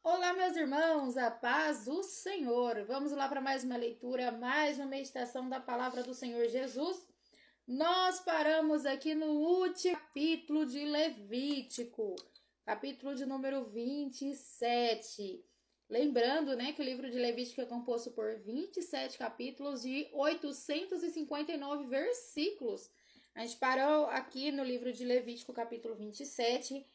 Olá, meus irmãos, a paz do Senhor. Vamos lá para mais uma leitura, mais uma meditação da palavra do Senhor Jesus. Nós paramos aqui no último capítulo de Levítico, capítulo de número 27. Lembrando, que o livro de Levítico é composto por 27 capítulos e 859 versículos. A gente parou aqui no livro de Levítico, capítulo 27,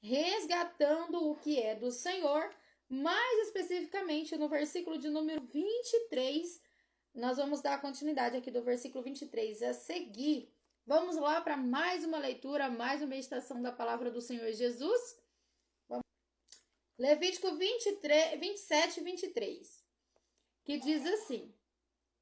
resgatando o que é do Senhor, mais especificamente no versículo de número 23. Nós vamos dar continuidade aqui do versículo 23 a seguir. Vamos lá para mais uma leitura, mais uma meditação da palavra do Senhor Jesus. Levítico 27 e 23, que diz assim: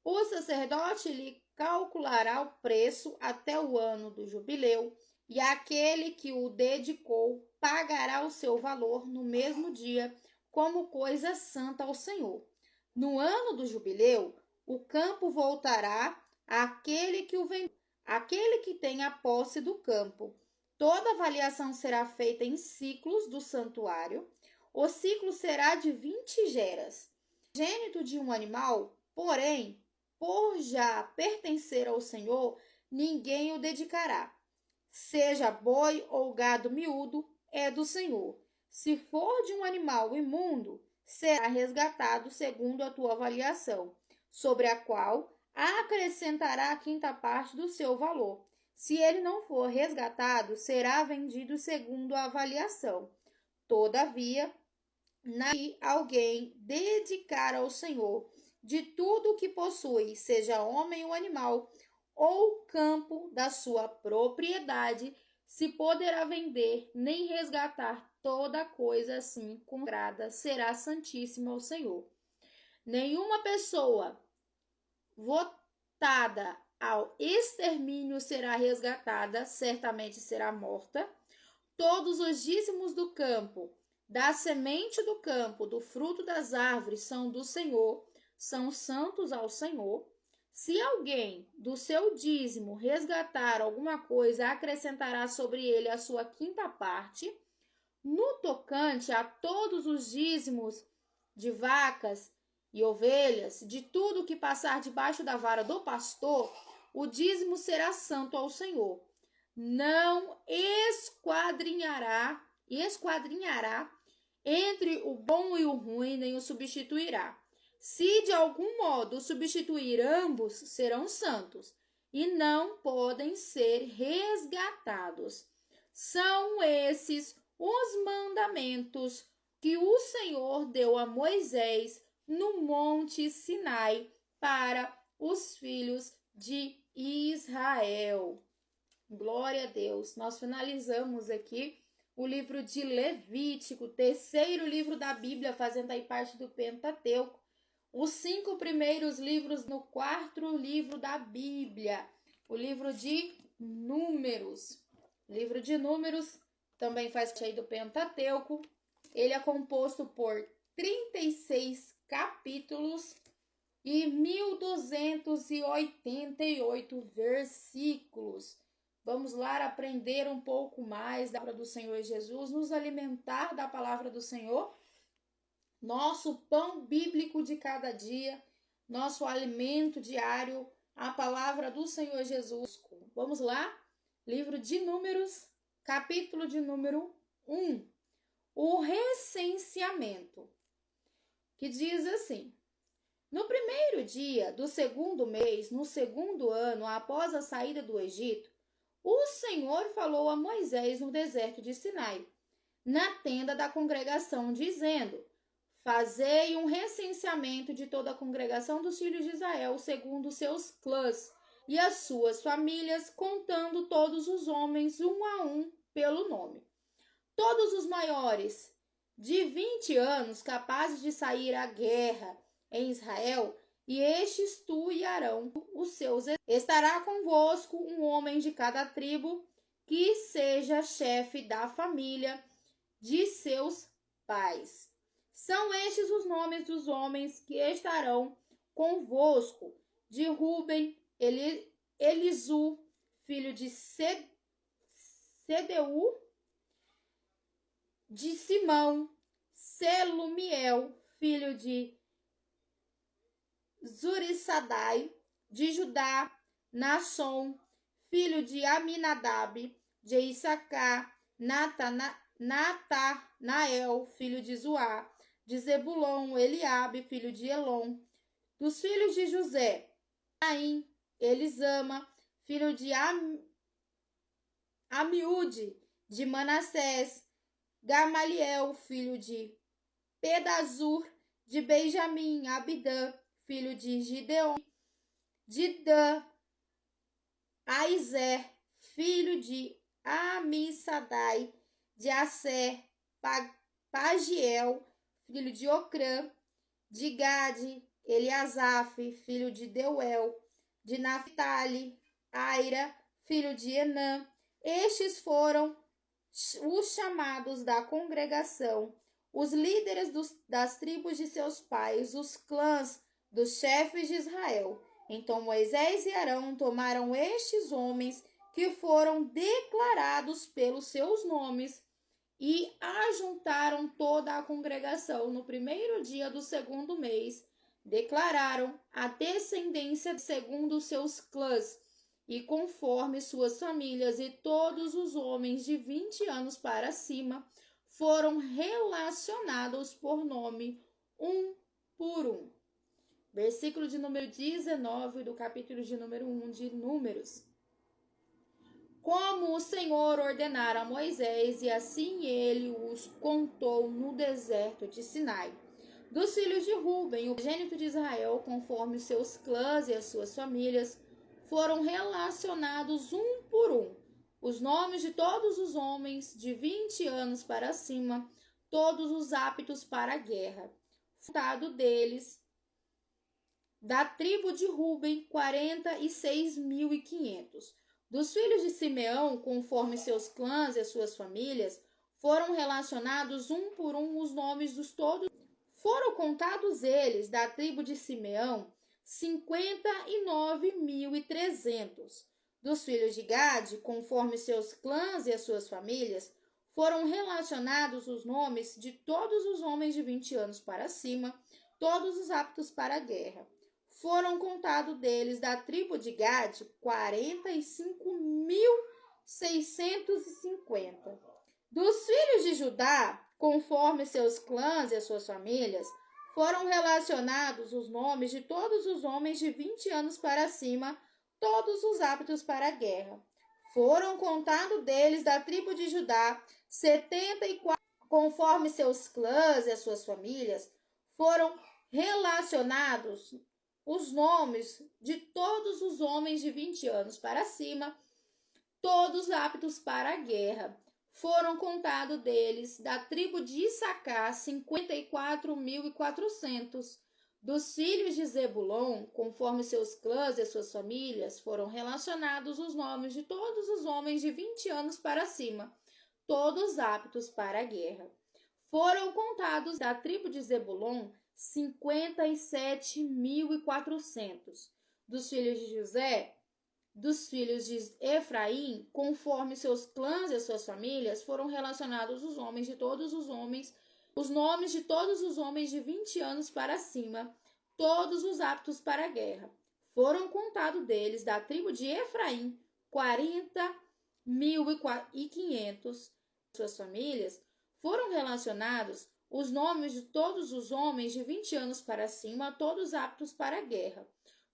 o sacerdote lhe calculará o preço até o ano do jubileu, e aquele que o dedicou pagará o seu valor no mesmo dia, como coisa santa ao Senhor. No ano do jubileu, o campo voltará àquele que o vendeu, aquele que tem a posse do campo. Toda avaliação será feita em ciclos do santuário. O ciclo será de 20 geras. Gênito de um animal, porém, por já pertencer ao Senhor, ninguém o dedicará. Seja boi ou gado miúdo, é do Senhor. Se for de um animal imundo, será resgatado segundo a tua avaliação, sobre a qual acrescentará a quinta parte do seu valor. Se ele não for resgatado, será vendido segundo a avaliação. Todavia, alguém dedicar ao Senhor de tudo o que possui, seja homem ou animal, ou campo da sua propriedade, se poderá vender, nem resgatar toda coisa assim consagrada, será santíssima ao Senhor. Nenhuma pessoa votada ao extermínio será resgatada, certamente será morta. Todos os dízimos do campo, da semente do campo, do fruto das árvores, são do Senhor, são santos ao Senhor. Se alguém do seu dízimo resgatar alguma coisa, acrescentará sobre ele a sua quinta parte. No tocante a todos os dízimos de vacas e ovelhas, de tudo que passar debaixo da vara do pastor, o dízimo será santo ao Senhor. Não esquadrinhará entre o bom e o ruim, nem o substituirá. Se de algum modo substituir ambos, serão santos e não podem ser resgatados. São esses os mandamentos que o Senhor deu a Moisés no Monte Sinai para os filhos de Israel. Glória a Deus. Nós finalizamos aqui o livro de Levítico, terceiro livro da Bíblia, fazendo aí parte do Pentateuco. Os 5 primeiros livros no quarto livro da Bíblia, o livro de Números. O livro de Números também faz parte aí do Pentateuco. Ele é composto por 36 capítulos e 1288 versículos. Vamos lá aprender um pouco mais da palavra do Senhor Jesus, nos alimentar da palavra do Senhor, nosso pão bíblico de cada dia, nosso alimento diário, a palavra do Senhor Jesus. Vamos lá? Livro de Números, capítulo de número 1. O recenseamento, que diz assim: no primeiro dia do segundo mês, no segundo ano, após a saída do Egito, o Senhor falou a Moisés no deserto de Sinai, na tenda da congregação, dizendo: fazei um recenseamento de toda a congregação dos filhos de Israel, segundo seus clãs e as suas famílias, contando todos os homens, um a um, pelo nome. Todos os maiores de 20 anos, capazes de sair à guerra em Israel, e estes tu e Arão, os seus. Estará convosco um homem de cada tribo, que seja chefe da família de seus pais. São estes os nomes dos homens que estarão convosco: de Ruben, Elisu, filho de Sedeu, de Simão, Selumiel, filho de Zurissadai; de Judá, Nasson, filho de Aminadab; de Issacar, Natanael, filho de Zoá; de Zebulon, Eliabe, filho de Elon; dos filhos de José, Aim, Elisama, filho de Amiúde; de Manassés, Gamaliel, filho de Pedazur; de Benjamim, Abidã, filho de Gideon; de Dan, Aizer, filho de Amissadai; de Asser, Pagiel, filho de Ocrã; de Gade, Eliasaf, filho de Deuel; de Naphtali, Aira, filho de Enã. Estes foram os chamados da congregação, os líderes das tribos de seus pais, os clãs dos chefes de Israel. Então Moisés e Arão tomaram estes homens que foram declarados pelos seus nomes e ajuntaram toda a congregação no primeiro dia do segundo mês. Declararam a descendência segundo seus clãs e conforme suas famílias, e todos os homens de 20 anos para cima foram relacionados por nome, um por um. Versículo de número 19 do capítulo de número 1 de Números. Como o Senhor ordenara a Moisés, e assim ele os contou no deserto de Sinai. Dos filhos de Ruben, o primogênito de Israel, conforme seus clãs e as suas famílias, foram relacionados um por um, os nomes de todos os homens de 20 anos para cima, todos os aptos para a guerra. Contado deles, da tribo de Ruben, 46.500. Dos filhos de Simeão, conforme seus clãs e as suas famílias, foram relacionados um por um os nomes dos todos. Foram contados eles, da tribo de Simeão, 59.300. Dos filhos de Gade, conforme seus clãs e as suas famílias, foram relacionados os nomes de todos os homens de 20 anos para cima, todos os aptos para a guerra. Foram contados deles, da tribo de Gade, 45.650. Dos filhos de Judá, conforme seus clãs e as suas famílias, foram relacionados os nomes de todos os homens de 20 anos para cima, todos os aptos para a guerra. Foram contados deles, da tribo de Judá, 74, conforme seus clãs e as suas famílias, foram relacionados os nomes de todos os homens de 20 anos para cima, todos aptos para a guerra. Foram contados deles, da tribo de Issacar, 54.400. Dos filhos de Zebulon, conforme seus clãs e as suas famílias, foram relacionados os nomes de todos os homens de 20 anos para cima, todos aptos para a guerra. Foram contados, da tribo de Zebulon, 57.400. Dos filhos de José, dos filhos de Efraim, conforme seus clãs e as suas famílias, foram relacionados os nomes de todos os homens, os nomes de todos os homens de 20 anos para cima, todos os aptos para a guerra. Foram contados deles, da tribo de Efraim, 40.500. Suas famílias, foram relacionados os nomes de todos os homens de 20 anos para cima, todos aptos para a guerra.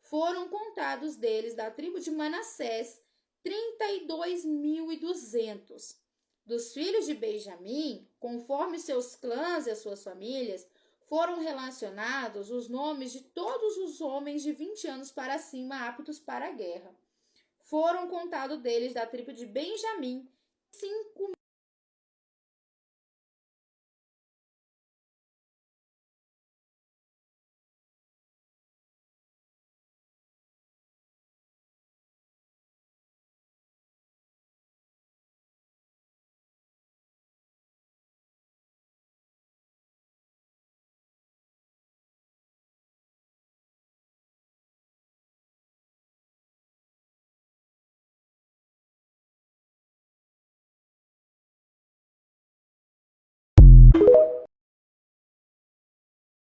Foram contados deles, da tribo de Manassés, 32.200. Dos filhos de Benjamim, conforme seus clãs e as suas famílias, foram relacionados os nomes de todos os homens de 20 anos para cima, aptos para a guerra. Foram contados deles, da tribo de Benjamim, 5